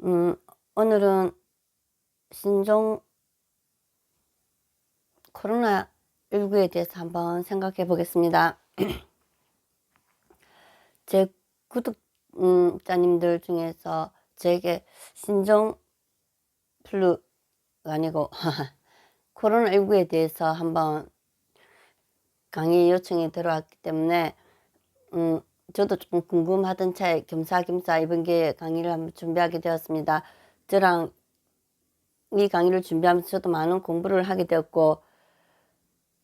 음, 오늘은 신종 코로나19에 대해서 한번 생각해 보겠습니다. 제 구독자님들 중에서 제게 신종 플루가 아니고 코로나19에 대해서 한번 강의 요청이 들어왔기 때문에 저도 좀 궁금하던 차에 겸사겸사 이번 기회에 강의를 한번 준비하게 되었습니다. 저랑 이 강의를 준비하면서 저도 많은 공부를 하게 되었고,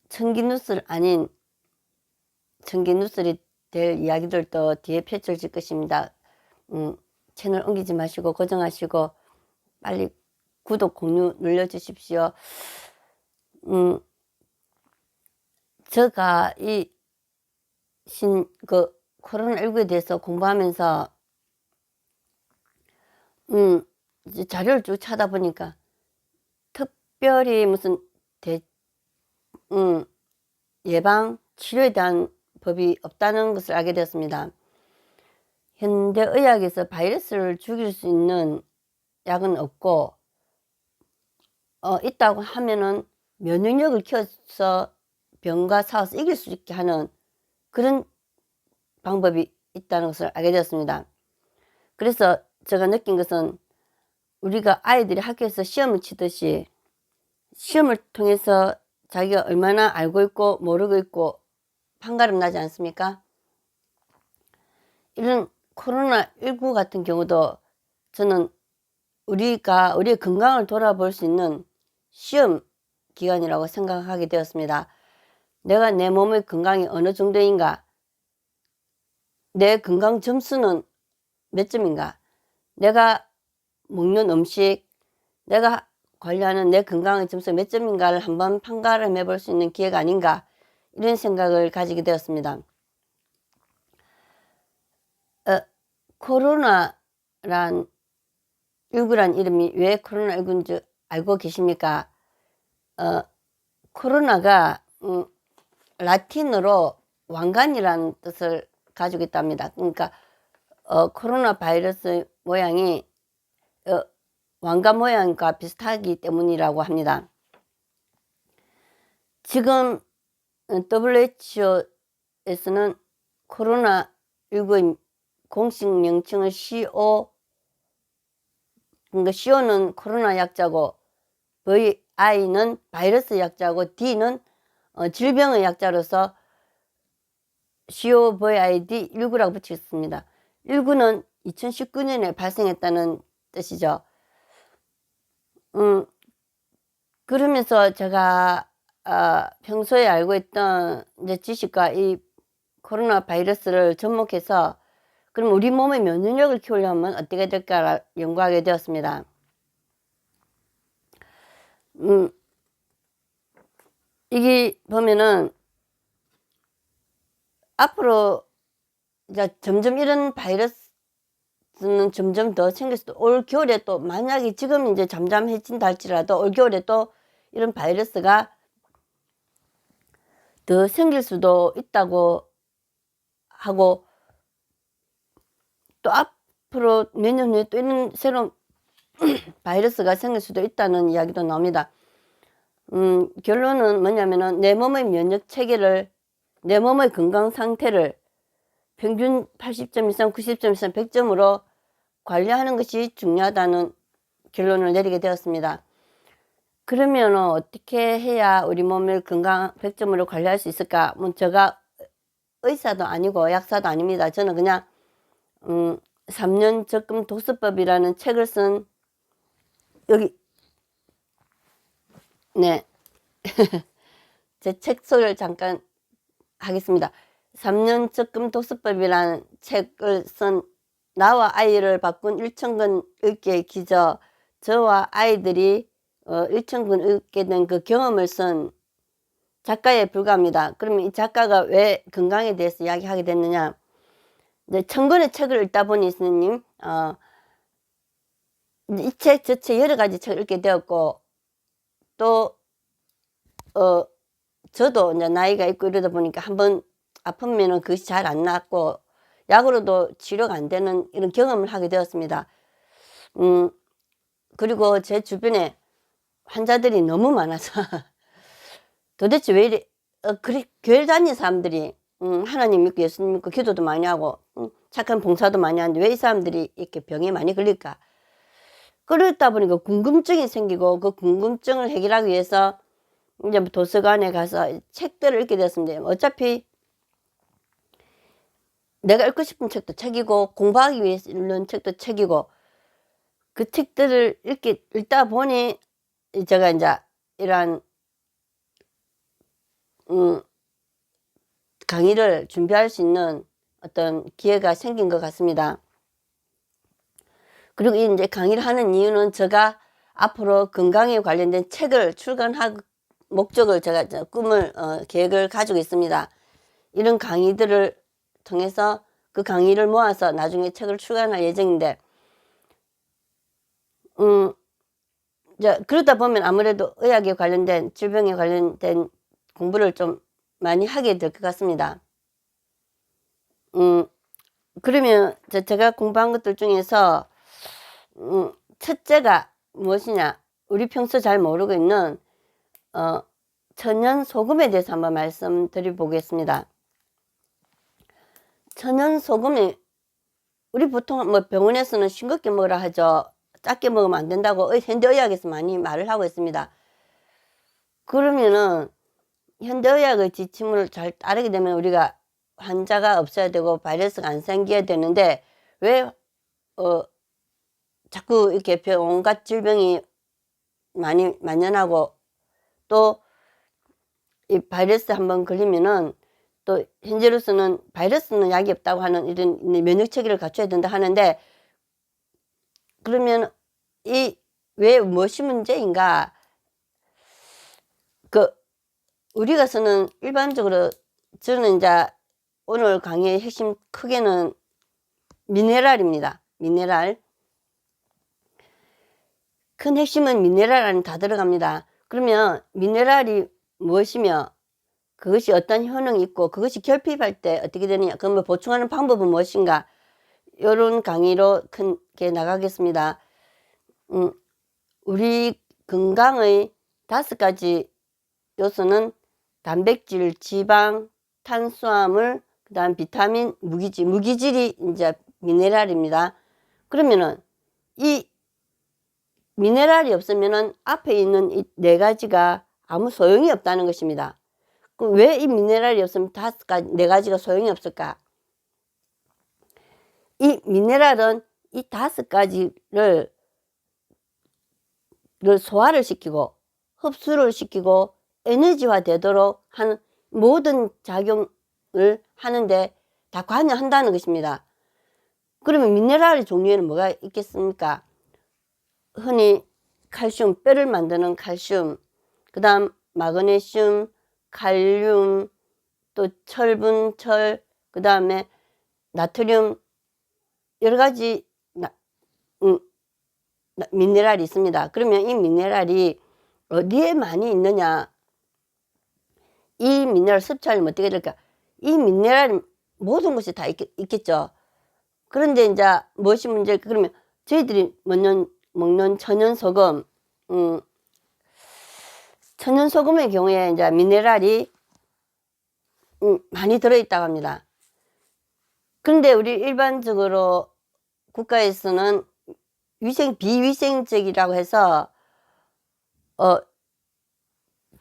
청기뉴스 아닌 청기뉴스리 될 이야기들도 뒤에 펼쳐질 것입니다. 채널 옮기지 마시고 고정하시고 빨리 구독, 공유 눌러주십시오. 제가 이 코로나19에 대해서 공부하면서 이제 자료를 쭉 찾아보니까 특별히 무슨 예방 치료에 대한 법이 없다는 것을 알게 되었습니다. 현대의학에서 바이러스를 죽일 수 있는 약은 없고, 있다고 하면은 면역력을 키워서 병과 싸워서 이길 수 있게 하는 그런 방법이 있다는 것을 알게 되었습니다. 그래서 제가 느낀 것은 우리가 아이들이 학교에서 시험을 치듯이 시험을 통해서 자기가 얼마나 알고 있고 모르고 있고 판가름 나지 않습니까? 이런 코로나19 같은 경우도 저는 우리의 건강을 돌아볼 수 있는 시험 기간이라고 생각하게 되었습니다. 내가 내 몸의 건강이 어느 정도인가, 내 건강 점수는 몇 점인가, 내가 먹는 음식, 내가 관리하는 내 건강의 점수 몇 점인가를 한번 판가름해 볼 수 있는 기회가 아닌가, 이런 생각을 가지게 되었습니다. 코로나란 19란 이름이 왜 코로나19인지 알고 계십니까? 코로나가 라틴어로 왕관이라는 뜻을 가지고 있답니다. 그러니까 코로나 바이러스 모양이 왕관 모양과 비슷하기 때문이라고 합니다. 지금 WHO에서는 코로나19의 공식 명칭을 그러니까 CO는 코로나 약자고, VI는 바이러스 약자고, D는 질병의 약자로서 COVID-19라고 붙였습니다. 19는 2019년에 발생했다는 뜻이죠. 그러면서 제가 평소에 알고 있던 이제 지식과 이 코로나 바이러스를 접목해서 그럼 우리 몸의 면역력을 키우려면 어떻게 될까 연구하게 되었습니다. 이게 보면은 앞으로 이제 점점 이런 바이러스는 점점 더 생길 수도, 올 겨울에 또 만약에 지금 이제 잠잠해진다 할지라도 올 겨울에 또 이런 바이러스가 더 생길 수도 있다고 하고, 또 앞으로 몇 년 후에 또 이런 새로운 바이러스가 생길 수도 있다는 이야기도 나옵니다. 결론은 뭐냐면은 내 몸의 면역 체계를, 내 몸의 건강 상태를 평균 80점 이상, 90점 이상, 100점으로 관리하는 것이 중요하다는 결론을 내리게 되었습니다. 그러면 어떻게 해야 우리 몸을 건강 100점으로 관리할 수 있을까? 제가 의사도 아니고 약사도 아닙니다. 저는 그냥 3년 적금 독서법이라는 책을 쓴, 여기 네 제 책 소개를 잠깐 하겠습니다. 3년 적금 독서법이라는 책을 쓴 나와 아이를 바꾼 1,000권 읽기의 기저, 저와 아이들이 1,000권 읽게 된 그 경험을 쓴 작가에 불과합니다. 그러면 이 작가가 왜 건강에 대해서 이야기하게 됐느냐? 이제 1,000권의 책을 읽다 보니 스님 이 책 저 책 여러 가지 책을 읽게 되었고, 또 저도 이제 나이가 있고 이러다 보니까 한번 아프면은 그것이 잘 안 낫고 약으로도 치료가 안 되는 이런 경험을 하게 되었습니다. 그리고 제 주변에 환자들이 너무 많아서 도대체 왜 이래 그리 교회 다니는 사람들이 하나님 믿고 예수님 믿고 기도도 많이 하고 착한 봉사도 많이 하는데 왜 이 사람들이 이렇게 병에 많이 걸릴까? 그러다 보니까 궁금증이 생기고 그 궁금증을 해결하기 위해서 이제 도서관에 가서 책들을 읽게 됐습니다. 어차피 내가 읽고 싶은 책도 책이고 공부하기 위해서 읽는 책도 책이고 그 책들을 읽다 보니 제가 이제 이러한 강의를 준비할 수 있는 어떤 기회가 생긴 것 같습니다. 그리고 이제 강의를 하는 이유는 제가 앞으로 건강에 관련된 책을 출간할 목적을 제가 꿈을 계획을 가지고 있습니다. 이런 강의들을 통해서 그 강의를 모아서 나중에 책을 출간할 예정인데 그러다 보면 아무래도 의학에 관련된 질병에 관련된 공부를 좀 많이 하게 될 것 같습니다. 그러면 제가 공부한 것들 중에서 첫째가 무엇이냐, 우리 평소 잘 모르고 있는 천연 소금에 대해서 한번 말씀드려 보겠습니다. 천연 소금이 우리 보통 뭐 병원에서는 싱겁게 먹으라 하죠. 작게 먹으면 안 된다고 현대의학에서 많이 말을 하고 있습니다. 그러면은 현대의학의 지침을 잘 따르게 되면 우리가 환자가 없어야 되고 바이러스가 안 생겨야 되는데 왜 자꾸 이렇게 온갖 질병이 많이 만연하고 또 이 바이러스 한번 걸리면은 또 현재로서는 바이러스는 약이 없다고 하는 이런 면역 체계를 갖춰야 된다 하는데 그러면 이 왜 무엇이 문제인가? 우리가 쓰는 일반적으로 저는 이제 오늘 강의의 핵심 크게는 미네랄입니다. 미네랄. 큰 핵심은 미네랄 안에 다 들어갑니다. 그러면 미네랄이 무엇이며 그것이 어떤 효능이 있고 그것이 결핍할 때 어떻게 되느냐, 그러면 보충하는 방법은 무엇인가, 이런 강의로 크게 나가겠습니다. 우리 건강의 5가지 요소는 단백질, 지방, 탄수화물, 그 다음 비타민, 무기질이 이제 미네랄입니다. 그러면은 이 미네랄이 없으면은 앞에 있는 이 4가지가 아무 소용이 없다는 것입니다. 왜 이 미네랄이 없으면 4가지가 소용이 없을까? 이 미네랄은 이 5가지를 소화를 시키고 흡수를 시키고 에너지화 되도록 하는 모든 작용을 하는데 다 관여한다는 것입니다. 그러면 미네랄의 종류에는 뭐가 있겠습니까? 흔히 칼슘, 뼈를 만드는 칼슘, 그 다음 마그네슘, 칼륨, 또 철분, 철, 그 다음에 나트륨, 여러가지 미네랄이 있습니다. 그러면 이 미네랄이 어디에 많이 있느냐, 이 미네랄 섭취하려면 어떻게 될까? 이 미네랄이 모든 곳에 다 있겠죠. 그런데 이제 무엇이 문제일까? 그러면 저희들이 먹는 천연소금, 천연소금의 경우에 이제 미네랄이 많이 들어있다고 합니다. 그런데 우리 일반적으로 국가에서는 비위생적이라고 해서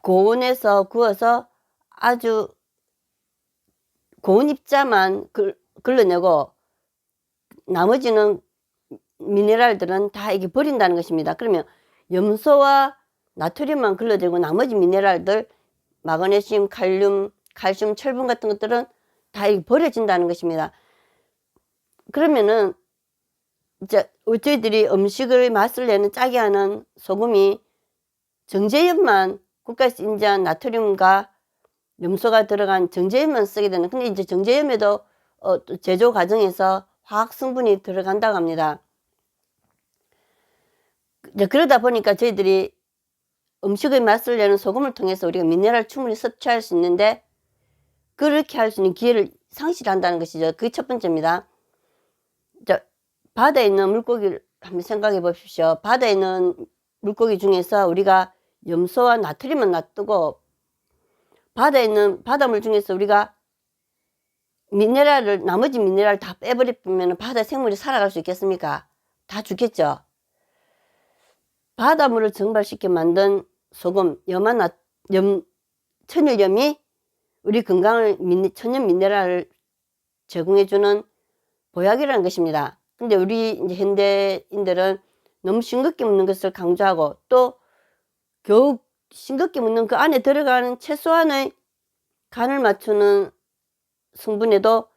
고온에서 구워서 아주 고온 입자만 걸러내고 나머지는 미네랄들은 다 이게 버린다는 것입니다. 그러면 염소와 나트륨만 걸러내고 나머지 미네랄들, 마그네슘, 칼륨, 칼슘, 철분 같은 것들은 다 이게 버려진다는 것입니다. 그러면은 이제 저희들이 음식을 맛을 내는 짜게 하는 소금이 정제염만, 국가에서 인정한 나트륨과 염소가 들어간 정제염만 쓰게 되는, 근데 이제 정제염에도 제조 과정에서 화학 성분이 들어간다고 합니다. 이제 그러다 보니까 저희들이 음식의 맛을 내는 소금을 통해서 우리가 미네랄 충분히 섭취할 수 있는데 그렇게 할 수 있는 기회를 상실한다는 것이죠. 그게 첫 번째입니다. 바다에 있는 물고기를 한번 생각해 보십시오. 바다에 있는 물고기 중에서 우리가 염소와 나트륨만 놔두고 바다에 있는 바닷물 중에서 우리가 미네랄을 나머지 미네랄 다 빼버리면 바다 생물이 살아갈 수 있겠습니까? 다 죽겠죠. 바닷물을 증발시켜 만든 소금, 천일염이 우리 건강을 천연 미네랄을 제공해주는 보약이라는 것입니다. 근데 우리 이제 현대인들은 너무 싱겁게 먹는 것을 강조하고 또 겨우 싱겁게 먹는 그 안에 들어가는 최소한의 간을 맞추는 성분에도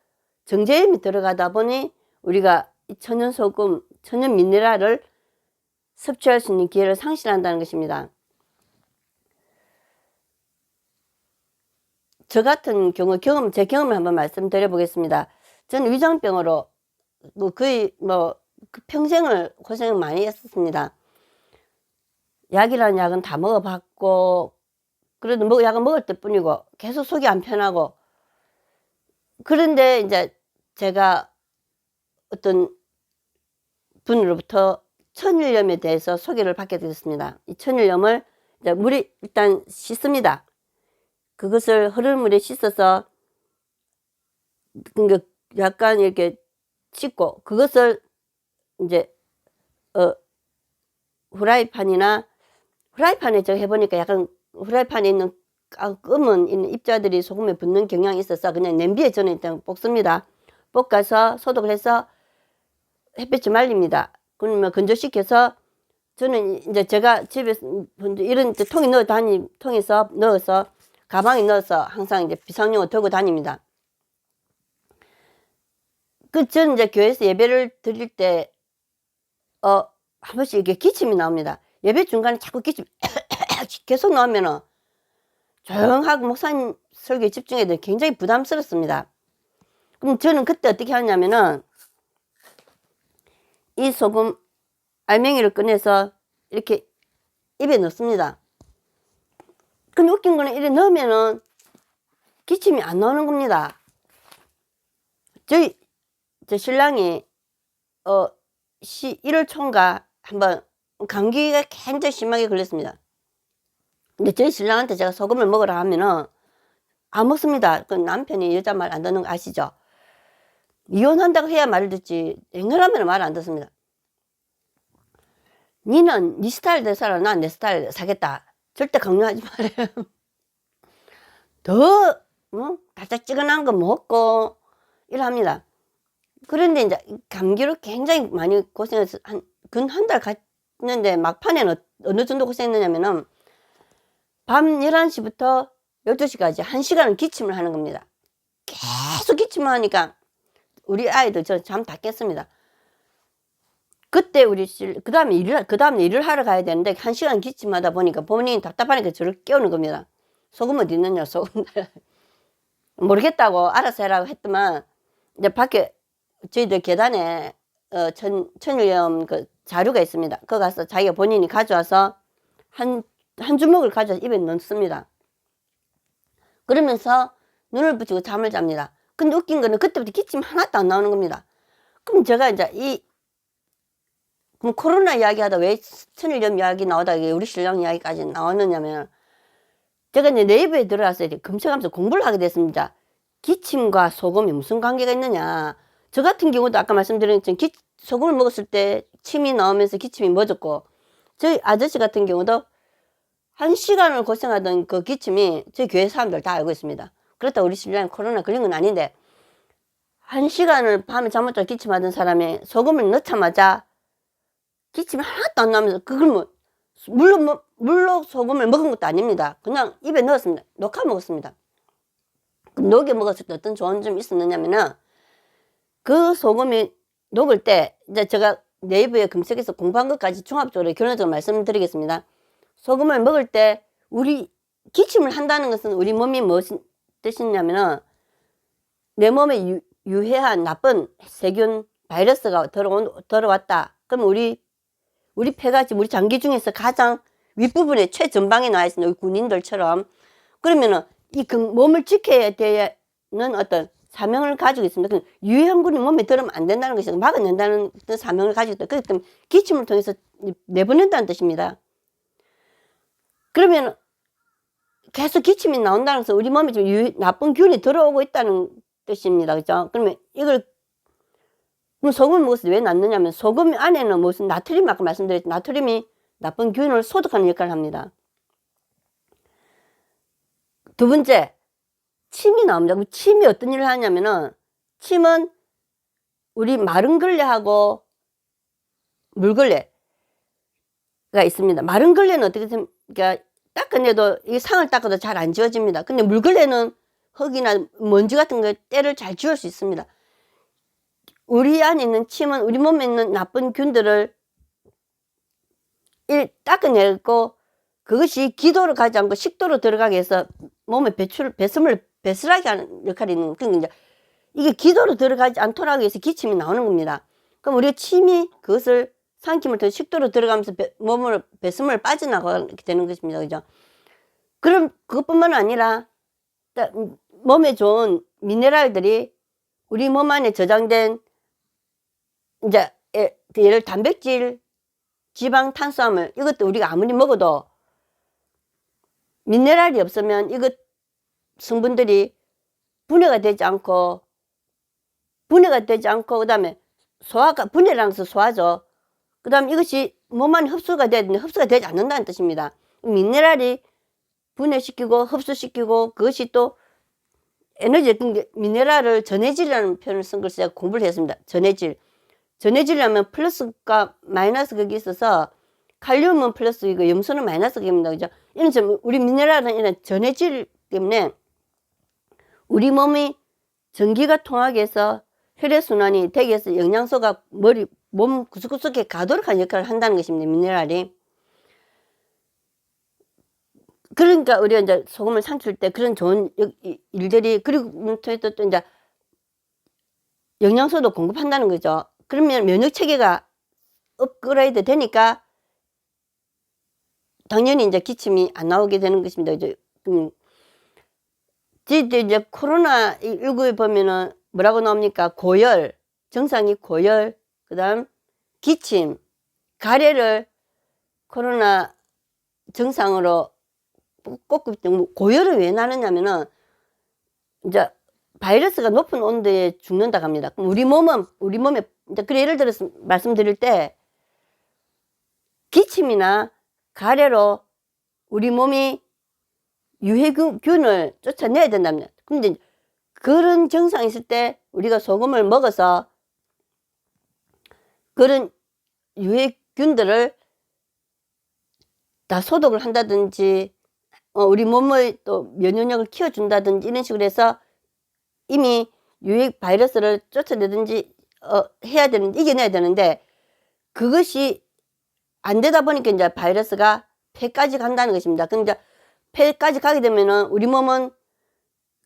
정제염이 들어가다 보니 우리가 천연 소금, 천연 미네랄을 섭취할 수 있는 기회를 상실한다는 것입니다. 저 같은 경우 제 경험을 한번 말씀드려 보겠습니다. 저는 위장병으로 거의 그 평생을 고생을 많이 했었습니다. 약이라는 약은 다 먹어봤고 그래도 약은 먹을 때 뿐이고 계속 속이 안 편하고 그런데 이제 제가 어떤 분으로부터 천일염에 대해서 소개를 받게 되었습니다. 이 천일염을 이제 물에 일단 씻습니다. 그것을 흐르는 물에 씻어서 약간 이렇게 씻고 그것을 이제 후라이팬에 제가 해보니까 약간 후라이팬에 있는 끔은 있는 입자들이 소금에 붙는 경향이 있어서 그냥 냄비에 저는 일단 볶습니다. 볶아서 소독을 해서 햇볕에 말립니다. 그러면 건조시켜서 저는 이제 제가 집에서 이런 통에서 넣어서 가방에 넣어서 항상 이제 비상용으로 들고 다닙니다. 저는 이제 교회에서 예배를 드릴 때 한 번씩 이렇게 기침이 나옵니다. 예배 중간에 자꾸 기침 계속 나오면은 조용하고 목사님 설교에 집중해야 돼 굉장히 부담스럽습니다. 그럼 저는 그때 어떻게 하냐면은 이 소금 알맹이를 꺼내서 이렇게 입에 넣습니다. 근데 웃긴 거는 이래 넣으면은 기침이 안 나오는 겁니다. 저 신랑이 1월 초인가 한번 감기가 굉장히 심하게 걸렸습니다. 근데 저희 신랑한테 제가 소금을 먹으라 하면은 안 먹습니다. 그 남편이 여자 말 안 듣는 거 아시죠? 이혼한다고 해야 말을 듣지 앵얼하면 말 안 듣습니다. 니는 니 스타일대로 살아, 난 내 스타일대로 살겠다. 절대 강요하지 말아요. 더 달짝지근한 거 먹고 이럽니다. 그런데 이제 감기로 굉장히 많이 고생해서 근 한 달 갔는데 막판에는 어느 정도 고생했느냐면은 밤 11시부터 12시까지 1시간을 기침을 하는 겁니다. 계속 기침을 하니까 우리 아이들 저 잠 다 깼습니다. 그때 그 다음에 일을 하러 가야 되는데 1시간 기침하다 보니까 본인이 답답하니까 저를 깨우는 겁니다. 소금 어디 있느냐, 소금. 모르겠다고 알아서 해라고 했더만 이제 밖에 저희들 계단에 천일염 그 자료가 있습니다. 거기 가서 자기가 본인이 가져와서 한 주먹을 가져와서 입에 넣습니다. 그러면서 눈을 붙이고 잠을 잡니다. 근데 웃긴 거는 그때부터 기침 하나도 안 나오는 겁니다. 그럼 제가 이제 그럼 코로나 이야기하다 왜 천일염 이야기 나오다 우리 신랑 이야기까지 나오느냐면 제가 이제 네이버에 들어가서 검색하면서 공부를 하게 됐습니다. 기침과 소금이 무슨 관계가 있느냐. 저 같은 경우도 아까 말씀드린 것처럼 소금을 먹었을 때 침이 나오면서 기침이 멎었고 저희 아저씨 같은 경우도 1시간을 고생하던 그 기침이 저희 교회 사람들 다 알고 있습니다. 그렇다고 우리 신랑이 코로나 걸린 건 아닌데 1시간을 밤에 잠 못 자고 기침하던 사람이 소금을 넣자마자 기침이 하나도 안 나면서 그걸 물로 소금을 먹은 것도 아닙니다. 그냥 입에 넣었습니다. 녹아 먹었습니다. 녹여 먹었을 때 어떤 좋은 점이 있었느냐면은 그 소금이 녹을 때 이제 제가 네이버에 검색해서 공부한 것까지 종합적으로 결론적으로 말씀드리겠습니다. 소금을 먹을 때 우리 기침을 한다는 것은 우리 몸이 무슨 뜻이냐면은 내 몸에 유해한 나쁜 세균 바이러스가 들어왔다. 그럼 우리 폐가 우리 장기 중에서 가장 윗부분에 최전방에 나와 있는 우리 군인들처럼 그러면은 이 몸을 지켜야 되는 어떤 사명을 가지고 있습니다. 그 유해성분이 몸에 들으면 안 된다는 것이 막아낸다는 그 사명을 가지고 있다. 그렇기 때문에 기침을 통해서 내보낸다는 뜻입니다. 그러면 계속 기침이 나온다는 것은 우리 몸에 지금 나쁜 균이 들어오고 있다는 뜻입니다. 그죠? 그러면 이걸 그럼 소금을 먹어서 왜 낫느냐면 소금 안에는 무슨 나트륨, 아까 말씀드렸죠. 나트륨이 나쁜 균을 소독하는 역할을 합니다. 두 번째, 침이 나옵니다. 침이 어떤 일을 하냐면은 침은 우리 마른 걸레하고 물걸레가 있습니다. 마른 걸레는 어떻게 그러니까 닦아내도 이 상을 닦아도 잘 안 지워집니다. 근데 물걸레는 흙이나 먼지 같은 거 때를 잘 지울 수 있습니다. 우리 안에 있는 침은 우리 몸에 있는 나쁜 균들을 닦아내고 그것이 기도로 가지 않고 식도로 들어가게 해서 몸에 배설을 배설하게 하는 역할이 있는, 그러니까 이제 이게 기도로 들어가지 않도록 하기 위해서 기침이 나오는 겁니다. 그럼 우리가 침이 그것을 삼킴을 통해 식도로 들어가면서 몸을 배설물 빠져나가게 되는 것입니다. 그죠? 그럼 그것뿐만 아니라 몸에 좋은 미네랄들이 우리 몸 안에 저장된 이제 예를 단백질, 지방, 탄수화물 이것도 우리가 아무리 먹어도 미네랄이 없으면 이것 성분들이 분해가 되지 않고 그 다음에 분해라는 것은 소화죠. 그 다음에 이것이 몸 안에 흡수가 돼야 되는데 흡수가 되지 않는다는 뜻입니다. 미네랄이 분해시키고 흡수시키고 그것이 또 에너지, 미네랄을 전해질이라는 표현을 쓴 걸 제가 공부를 했습니다. 전해질이라면 플러스과 마이너스 극이 있어서 칼륨은 플러스이고 염소는 마이너스 극입니다. 그죠? 이런 우리 미네랄은 이런 전해질 때문에 우리 몸이 전기가 통하게 해서 혈액순환이 되게 해서 영양소가 몸 구석구석에 가도록 하는 역할을 한다는 것입니다. 미네랄이. 그러니까 우리가 이제 소금을 삼킬 때 그런 좋은 일들이, 그리고 또 이제 영양소도 공급한다는 거죠. 그러면 면역 체계가 업그레이드 되니까 당연히 이제 기침이 안 나오게 되는 것입니다. 이제 이제 코로나19에 보면은 뭐라고 나옵니까? 고열, 증상이 고열, 그 다음 기침, 가래를 코로나 증상으로 꼽기 때문에, 고열은 왜 나느냐면은 이제 바이러스가 높은 온도에 죽는다고 합니다. 그럼 우리 몸에 이제 그래 예를 들어서 말씀드릴 때 기침이나 가래로 우리 몸이 유해균을 쫓아내야 된답니다. 근데 그런 증상이 있을 때 우리가 소금을 먹어서 그런 유해균들을 다 소독을 한다든지 우리 몸의 또 면역력을 키워준다든지 이런 식으로 해서 이미 유해 바이러스를 쫓아내든지 이겨내야 되는데 그것이 안 되다 보니까 이제 바이러스가 폐까지 간다는 것입니다. 근데 폐까지 가게 되면은 우리 몸은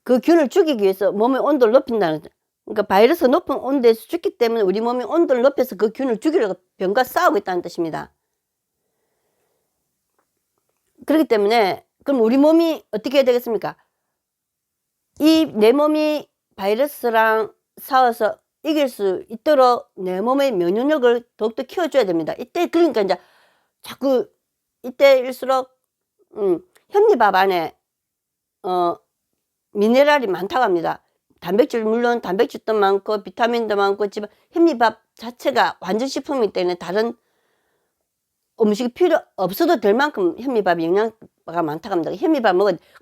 그 균을 죽이기 위해서 몸의 온도를 높인다는 거죠. 그러니까 바이러스가 높은 온도에서 죽기 때문에 우리 몸이 온도를 높여서 그 균을 죽이려고 병과 싸우고 있다는 뜻입니다. 그렇기 때문에 그럼 우리 몸이 어떻게 해야 되겠습니까? 내 몸이 바이러스랑 싸워서 이길 수 있도록 내 몸의 면역력을 더욱더 키워줘야 됩니다. 이때 그러니까 이제 자꾸 이때일수록 현미밥 안에 미네랄이 많다고 합니다. 물론 단백질도 많고 비타민도 많고 현미밥 자체가 완전식품이기 때문에 다른 음식이 필요 없어도 될 만큼 현미밥이 영양가 많다고 합니다. 현미밥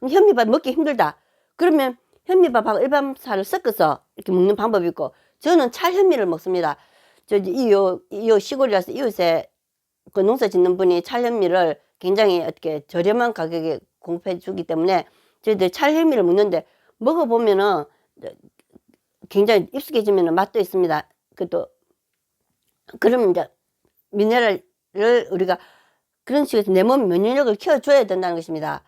현미밥 먹기 힘들다. 그러면 현미밥하고 일반 쌀을 섞어서 이렇게 먹는 방법이 있고, 저는 찰현미를 먹습니다. 이 시골이라서 이웃에 그 농사 짓는 분이 찰현미를 굉장히 어떻게 저렴한 가격에 공급해 주기 때문에 저희들 찰현미를 먹는데 먹어보면은 굉장히 익숙해지면 맛도 있습니다. 그러면 이제 미네랄을 우리가 그런 식으로 해서 내 몸 면역력을 키워줘야 된다는 것입니다.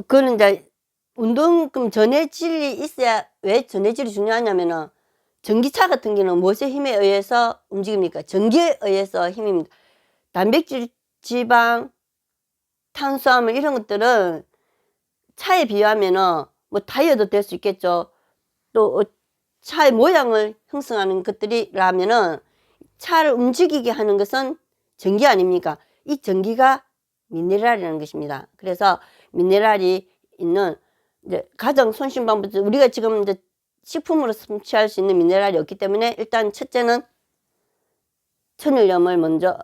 그거는 이제 그럼 전해질이 있어야, 왜 전해질이 중요하냐면은 전기차 같은 경우는 무엇의 힘에 의해서 움직입니까? 전기에 의해서 힘입니다. 단백질, 지방, 탄수화물 이런 것들은 차에 비유하면은 뭐 타이어도 될 수 있겠죠. 또 차의 모양을 형성하는 것들이라면은 차를 움직이게 하는 것은 전기 아닙니까? 이 전기가 미네랄이라는 것입니다. 그래서 미네랄이 있는 이제 가장 손쉬운 방법, 우리가 지금 이제 식품으로 섭취할 수 있는 미네랄이 없기 때문에 일단 첫째는 천일염을 먼저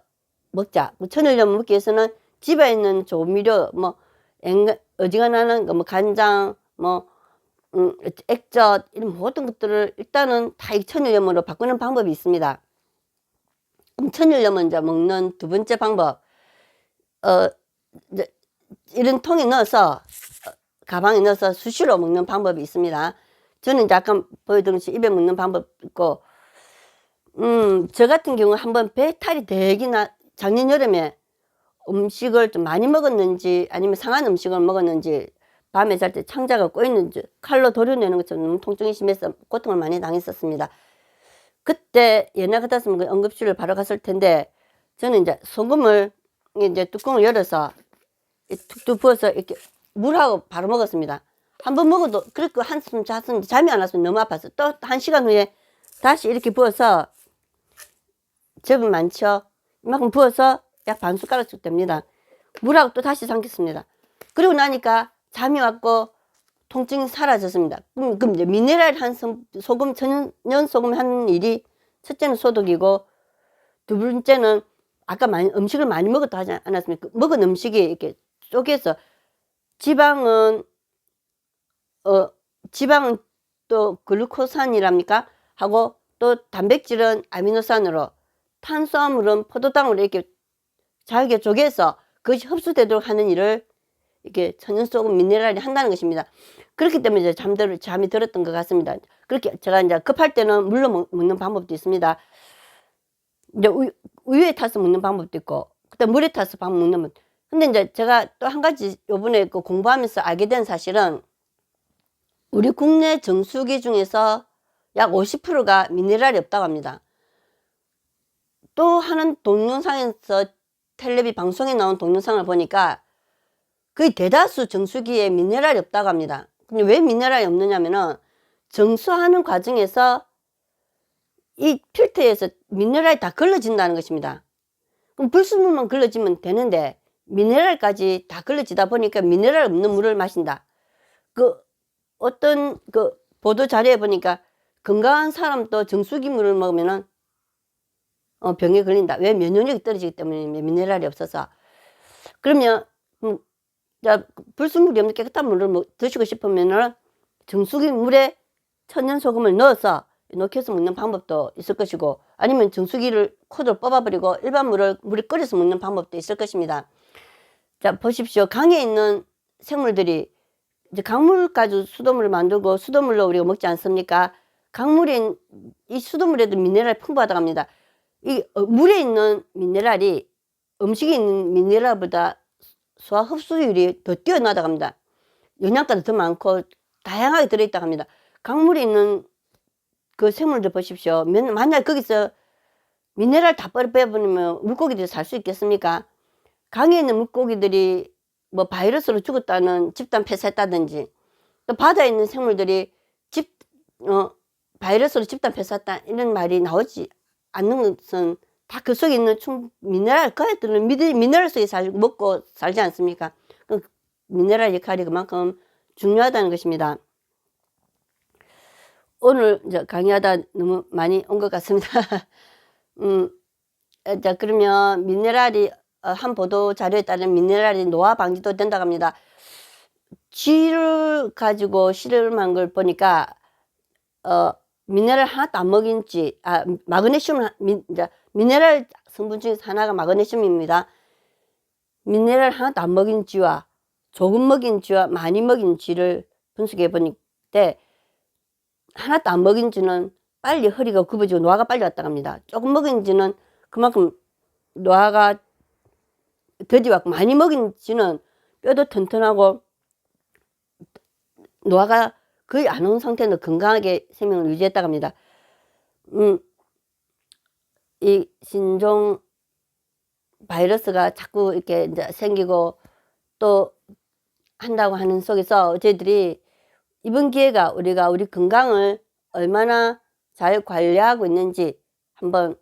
먹자. 천일염을 먹기 위해서는 집에 있는 조미료, 뭐 어지간하는 뭐 간장, 뭐 액젓 이런 모든 것들을 일단은 다 천일염으로 바꾸는 방법이 있습니다. 그럼 천일염을 이제 먹는 두 번째 방법, 이제 이런 통에 넣어서 가방에 넣어서 수시로 먹는 방법이 있습니다. 저는 이제 아까 보여드린 입에 먹는 방법 있고, 저 같은 경우 한번 배탈이 되기나 작년 여름에 음식을 좀 많이 먹었는지 아니면 상한 음식을 먹었는지 밤에 잘 때 창자가 꼬였는지 칼로 도려내는 것처럼 너무 통증이 심해서 고통을 많이 당했었습니다. 그때 옛날 같았으면 응급실을 바로 갔을 텐데 저는 이제 소금을 이제 뚜껑을 열어서 툭툭 부어서 이렇게 물하고 바로 먹었습니다. 한번 먹어도 그렇게 한숨 잤었는데 잠이 안 와서 너무 아파서 또 1시간 후에 다시 이렇게 부어서 접은 많죠. 이만큼 부어서 약 반 숟가락씩 됩니다. 물하고 또 다시 삼켰습니다. 그리고 나니까 잠이 왔고 통증이 사라졌습니다. 그럼 이제 미네랄 한 소금, 천연 소금 하는 일이 첫째는 소독이고 두 번째는 아까 음식을 많이 먹었다 하지 않았습니까? 먹은 음식이 이렇게 쪼개서 지방은 또 글루코산이랍니까? 하고 또 단백질은 아미노산으로, 탄수화물은 포도당으로 이렇게 잘게 쪼개서 그것이 흡수되도록 하는 일을 이렇게 천연소금 미네랄이 한다는 것입니다. 그렇기 때문에 이제 잠이 들었던 것 같습니다. 그렇게 제가 이제 급할 때는 물로 먹는 방법도 있습니다. 이제 우유에 타서 먹는 방법도 있고, 그때 물에 타서 먹는 방법. 근데 이제 제가 또 한 가지 요번에 공부하면서 알게 된 사실은 우리 국내 정수기 중에서 약 50%가 미네랄이 없다고 합니다. 또 하는 동영상에서 텔레비 방송에 나온 동영상을 보니까 거의 대다수 정수기에 미네랄이 없다고 합니다. 근데 왜 미네랄이 없느냐면은 정수하는 과정에서 이 필터에서 미네랄이 다 걸러진다는 것입니다. 그럼 불순물만 걸러지면 되는데 미네랄까지 다 걸러지다 보니까 미네랄 없는 물을 마신다. 어떤 보도 자료에 보니까 건강한 사람도 정수기 물을 먹으면은 병에 걸린다. 왜? 면역력이 떨어지기 때문에, 미네랄이 없어서. 그러면 불순물이 없는 깨끗한 물을 드시고 싶으면은 정수기 물에 천연소금을 넣어서 녹여서 먹는 방법도 있을 것이고, 아니면 정수기를 코드를 뽑아버리고 일반 물에 끓여서 먹는 방법도 있을 것입니다. 자, 보십시오. 강에 있는 생물들이 이제 강물 가지고 수돗물을 만들고 수돗물로 우리가 먹지 않습니까? 이 수돗물에도 미네랄이 풍부하다고 합니다. 이 물에 있는 미네랄이 음식에 있는 미네랄보다 소화 흡수율이 더 뛰어나다고 합니다. 영양가도 더 많고 다양하게 들어있다고 합니다. 강물에 있는 그 생물들 보십시오. 만약 거기서 미네랄 다 빼버리면 물고기들이 살 수 있겠습니까? 강에 있는 물고기들이 뭐 바이러스로 죽었다는 집단 폐사했다든지, 또 바다에 있는 생물들이 바이러스로 집단 폐사했다 이런 말이 나오지 않는 것은 다 그 속에 있는 미네랄, 그 애들은 미네랄 속에 먹고 살지 않습니까? 그 미네랄 역할이 그만큼 중요하다는 것입니다. 오늘 이제 강의하다 너무 많이 온 것 같습니다. 자, 그러면 미네랄이 한 보도 자료에 따르면 미네랄이 노화 방지도 된다고 합니다. 쥐를 가지고 실험한 걸 보니까 미네랄 하나도 안 먹인 쥐, 마그네슘, 미네랄 성분 중에서 하나가 마그네슘입니다. 미네랄 하나도 안 먹인 쥐와 조금 먹인 쥐와 많이 먹인 쥐를 분석해 보니까 하나도 안 먹인 쥐는 빨리 허리가 굽어지고 노화가 빨리 왔다고 합니다. 조금 먹인 쥐는 그만큼 노화가 더디 왔고, 많이 먹인 쥐는 뼈도 튼튼하고 노화가 거의 안 온 상태로 건강하게 생명을 유지했다고 합니다. 이 신종 바이러스가 자꾸 이렇게 이제 생기고, 또 한다고 하는 속에서 저희들이 이번 기회가 우리가 우리 건강을 얼마나 잘 관리하고 있는지 한번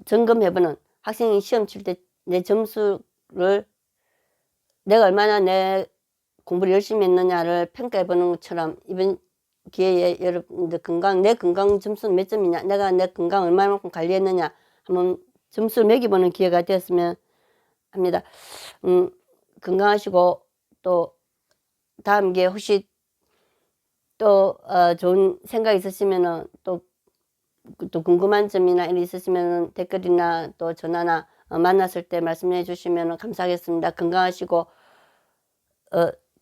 점검해보는, 학생이 시험 칠 때 내 점수를 내가 얼마나 내 공부를 열심히 했느냐를 평가해보는 것처럼 이번 기회에 여러분들 내 건강 점수는 몇 점이냐, 내가 내 건강 얼마만큼 관리했느냐 한번 점수를 매겨보는 기회가 되었으면 합니다. 건강하시고 또 다음 기회에 혹시 또 좋은 생각 있으시면은 또 궁금한 점이나 일이 있으시면 댓글이나 또 전화나 만났을 때 말씀해 주시면 감사하겠습니다. 건강하시고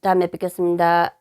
다음에 뵙겠습니다.